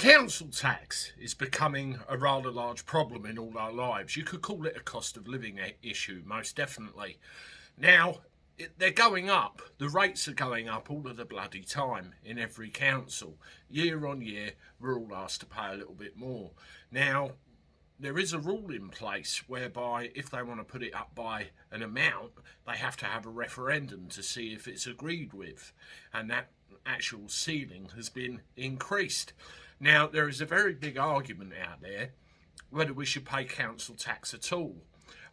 Council tax is becoming a rather large problem in all our lives. You could call it a cost of living issue, most definitely. Now, they're going up. The rates are going up all of the bloody time in every council. Year on year, we're all asked to pay a little bit more. Now, there is a rule in place whereby if they want to put it up by an amount, they have to have a referendum to see if it's agreed with. And that actual ceiling has been increased. Now, there is a very big argument out there whether we should pay council tax at all.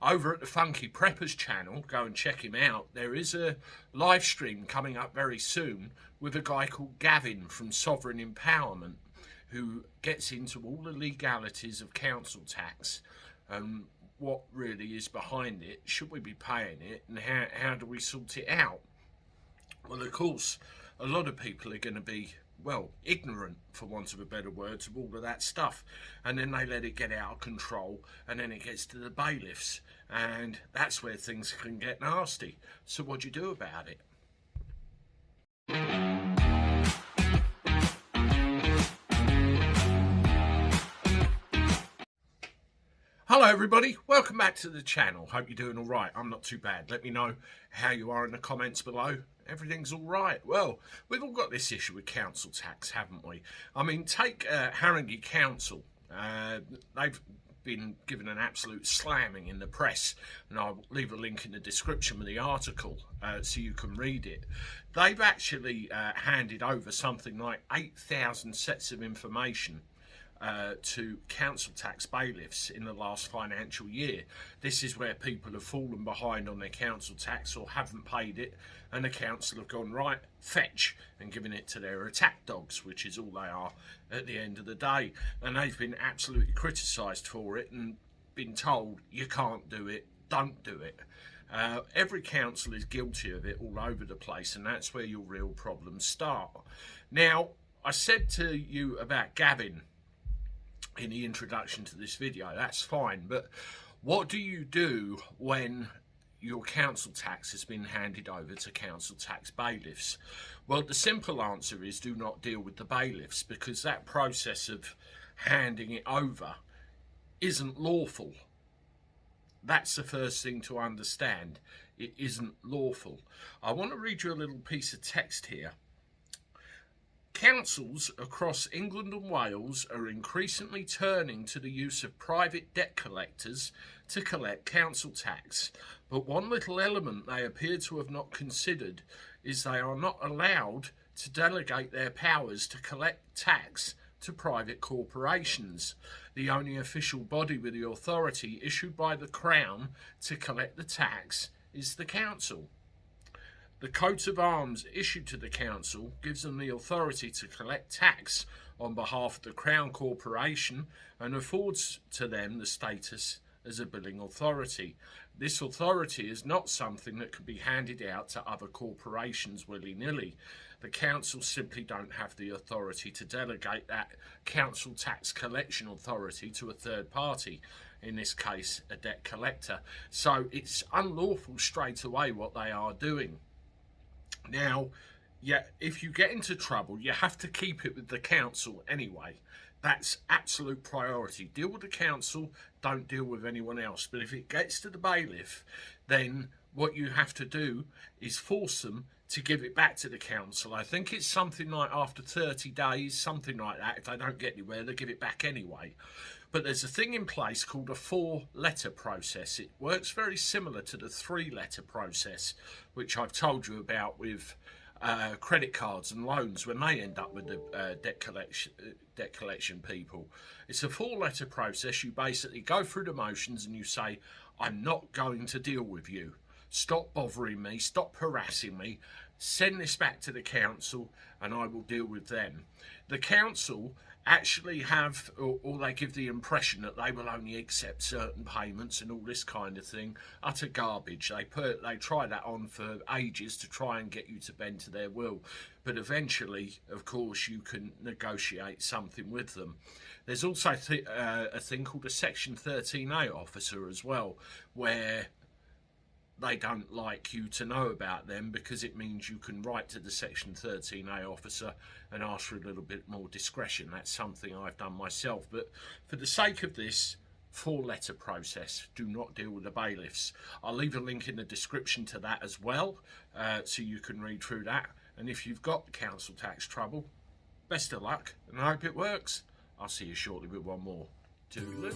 Over at the Funky Preppers channel, go and check him out, there is a live stream coming up very soon with a guy called Gabby from Sovereign Empowerment, who gets into all the legalities of council tax and what really is behind it, should we be paying it, and how do we sort it out. Well, of course, a lot of people are going to be, well, ignorant, for want of a better word, of all of that stuff, and then they let it get out of control, and then it gets to the bailiffs, and that's where things can get nasty. So what do you do about it? Hello everybody, welcome back to the channel. Hope you're doing all right. I'm not too bad. Let me know how you are in the comments below. Everything's all right. Well, we've all got this issue with council tax, haven't we? I mean, take Haringey Council. They've been given an absolute slamming in the press, and I'll leave a link in the description with the article so you can read it. They've actually handed over something like 8,000 sets of information to council tax bailiffs in the last financial year. This is where people have fallen behind on their council tax or haven't paid it, and the council have gone, right, fetch, and given it to their attack dogs, which is all they are at the end of the day. And they've been absolutely criticised for it and been told, you can't do it, don't do it. Every council is guilty of it all over the place, and that's where your real problems start. Now, I said to you about Gabby in the introduction to this video, that's fine, but what do you do when your council tax has been handed over to council tax bailiffs? Well, the simple answer is do not deal with the bailiffs, because that process of handing it over isn't lawful. That's the first thing to understand. It isn't lawful. I want to read you a little piece of text here. Councils across England and Wales are increasingly turning to the use of private debt collectors to collect council tax. But one little element they appear to have not considered is they are not allowed to delegate their powers to collect tax to private corporations. The only official body with the authority issued by the Crown to collect the tax is the council. The coat of arms issued to the council gives them the authority to collect tax on behalf of the Crown Corporation and affords to them the status as a billing authority. This authority is not something that can be handed out to other corporations willy-nilly. The council simply don't have the authority to delegate that council tax collection authority to a third party, in this case a debt collector. So it's unlawful straight away what they are doing. Now, yeah, if you get into trouble, you have to keep it with the council anyway. That's absolute priority. Deal with the council, don't deal with anyone else. But if it gets to the bailiff, then what you have to do is force them to give it back to the council. I think it's something like after 30 days, something like that. If they don't get anywhere, they give it back anyway. But there's a thing in place called a 4-letter process. It works very similar to the 3-letter process, which I've told you about with credit cards and loans when they end up with the debt collection people. It's a 4-letter process. You basically go through the motions and you say, I'm not going to deal with you. Stop bothering me, stop harassing me, send this back to the council and I will deal with them. The council actually have, or they give the impression that they will only accept certain payments and all this kind of thing. Utter garbage. They try that on for ages to try and get you to bend to their will, but eventually, of course, you can negotiate something with them. There's also a thing called a Section 13A officer as well, where they don't like you to know about them, because it means you can write to the Section 13A officer and ask for a little bit more discretion. That's something I've done myself. But for the sake of this, 4-letter process. Do not deal with the bailiffs. I'll leave a link in the description to that as well, so you can read through that. And if you've got council tax trouble, best of luck, and I hope it works. I'll see you shortly with one more. Toodaloo.